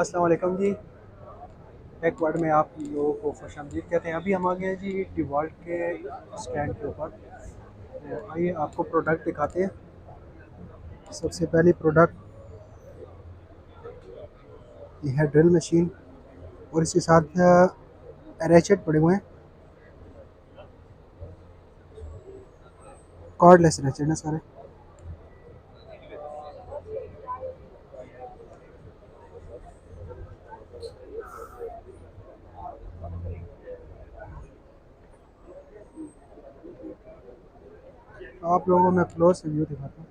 अस्सलाम वालेकुम जी। Take word में आप लोगों को खुशामदीद कहते हैं। अभी हम आ गए हैं जी डिवॉल्ट के स्टैंड के ऊपर। आइए आपको प्रोडक्ट दिखाते हैं। सबसे पहली प्रोडक्ट ये है ड्रिल मशीन और इसके साथ रैचेट पड़े हुए हैं, कॉर्डलेस रैचेट है सारे। आप लोगों को मैं क्लोज से व्यू दिखाता हूँ।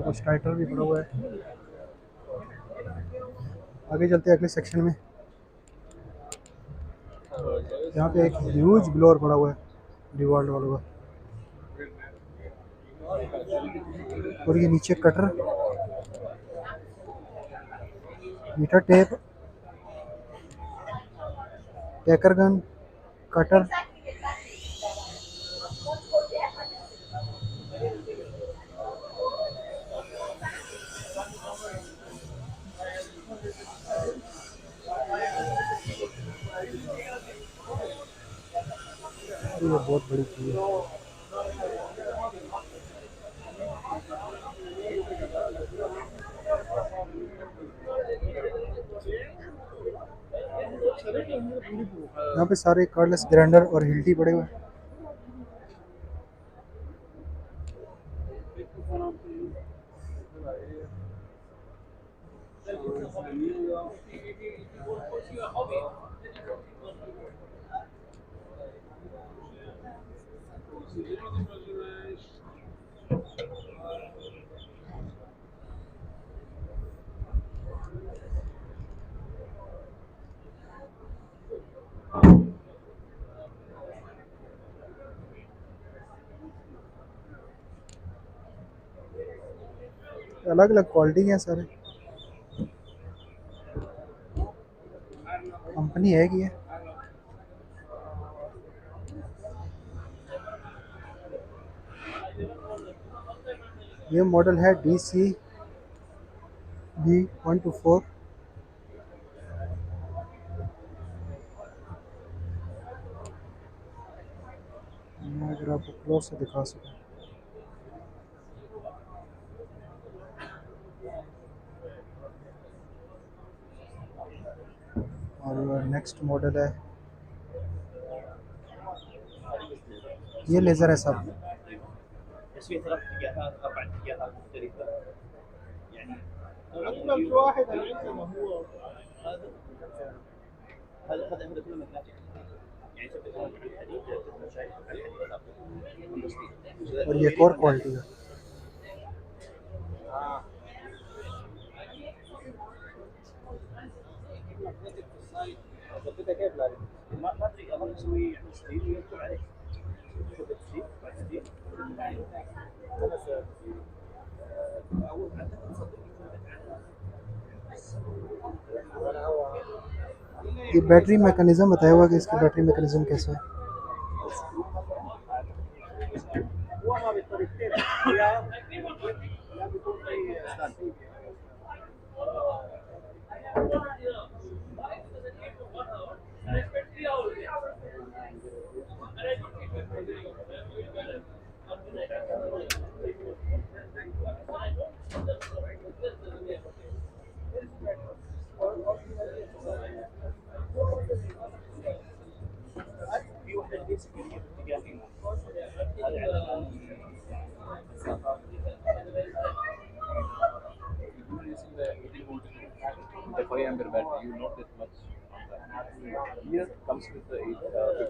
कुछ टाइटल भी पड़ा हुआ है। आगे चलते हैं अगले सेक्शन में। यहाँ पे एक ह्यूज ब्लोअर पड़ा हुआ है डिवॉल्ट वालों का, और ये नीचे cutter, meter tape, tacker gun, cutter. ये बहुत बड़ी चीज़ है। यहाँ पे सारे कार्डलेस ग्राइंडर और हिल्टी पड़े हुए हैं। अलग अलग क्वालिटी के हैं सारे, कंपनी है कि ये मॉडल है DC B124। मैं अगर आपको क्लोज से दिखा सकूँ, और नेक्स्ट मॉडल है ये लेज़र है सब। بس في ثلاث اتجاهات اربع اتجاهات مختلفه يعني اكمل واحد اللي عندنا هو هذا هذا كله مكاتب يعني تبدا على الحديد تبدا شايف على الحديد और ये एक और क्वालिटी है। ضبطتها كيف لازم ما ادري اظن اسوي يعني ستيل ويكتب عليه ثبت ستيل بعد ستيل او اعتقد صدقني ये बैटरी मैकेनिज्म बताया हुआ कि इसकी बैटरी मैकेनिज्म कैसा है। هو ما بالطريقتين يا بيكون في ستاند في واحده بيسك اتجاهين هذا على the 5 ampere battery, you not that much on that. Here comes with the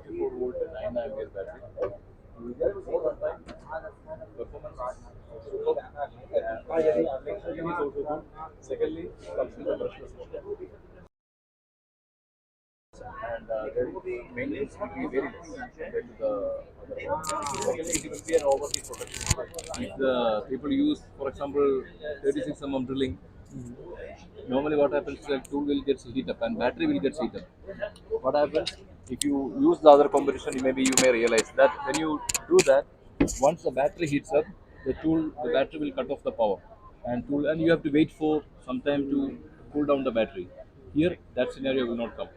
54 volt and 9 ampere battery. You get more on time. Performance is superb. Packaging is also good. Secondly, comes with the brushless system. maintenance will be very less compared to the other one. Secondly, it will be an overheat protection. If the people use, for example, 36 mm drilling, normally what happens is that tool will get heat up and battery will get heat up. What happens if you use the other competition? Maybe you may realize that when you do that, once the battery heats up, the battery will cut off the power, and you have to wait for some time to cool down the battery. Here, that scenario will not come.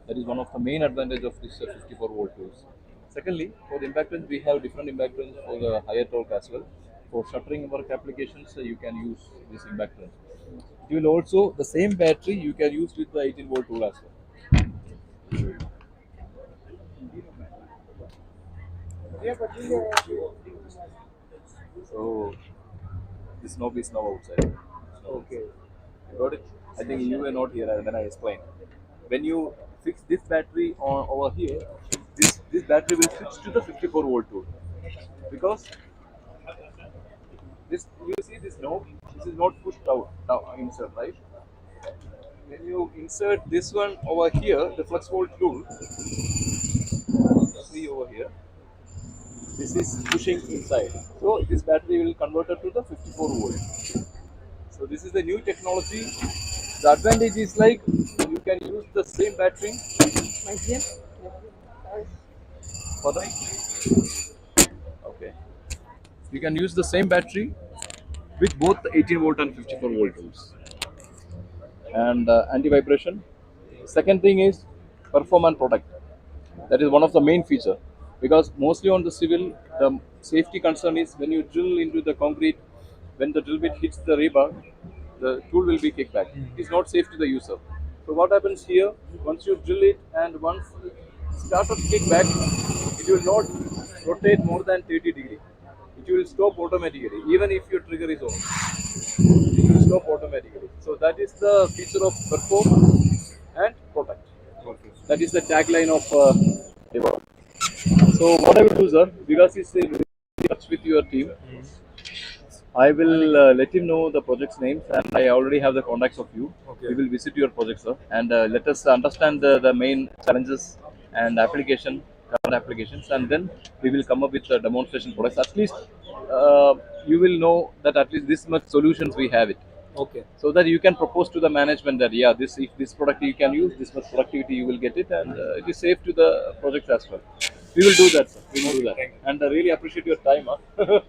That is one of the main advantage of this 54 volt tools. Secondly, for the impact we have different impact for the higher torque as well. For shuttering work applications, you can use this impact. It will also the same battery you can use with the 18 volt tool as well. So this knob is now outside. So, Okay. you got it? I think you were not here when I explained. When you fix this battery on over here, this battery will switch to the 54 volt tool because this you see this knob, this is not pushed out insert, right? When you insert this one over here, the flex volt tool, see over here, this is pushing inside. So this battery will convert it to the 54 volt. So this is the new technology. The advantage is like you can use the same battery for the okay. You can use the same battery with both the 18 volt and 54 volt tools and anti-vibration. Second thing is perform and protect. That is one of the main feature because mostly on the civil, the safety concern is when you drill into the concrete, when the drill bit hits the rebar, the tool will be kicked back. It is not safe to the user. So what happens here? Once you drill it and once it started to kick back, it will not rotate more than 30 degree. It will stop automatically, even if your trigger is on. It will stop automatically. So that is the feature of perform and protect. Okay. That is the tagline of Dewalt. So what I will do, sir, because he's in touch with your team, I will let him know the project's names, and I already have the contacts of you. We Okay. will visit your project, sir, and let us understand the main challenges and current applications, and then we will come up with the demonstration products. At least you will know that at least this much solutions we have it, Okay. so that you can propose to the management that yeah, this if this product you can use, this much productivity you will get it, and it is safe to the project as well. We will do that, sir. We will do that, Thank you. and I really appreciate your time. Huh?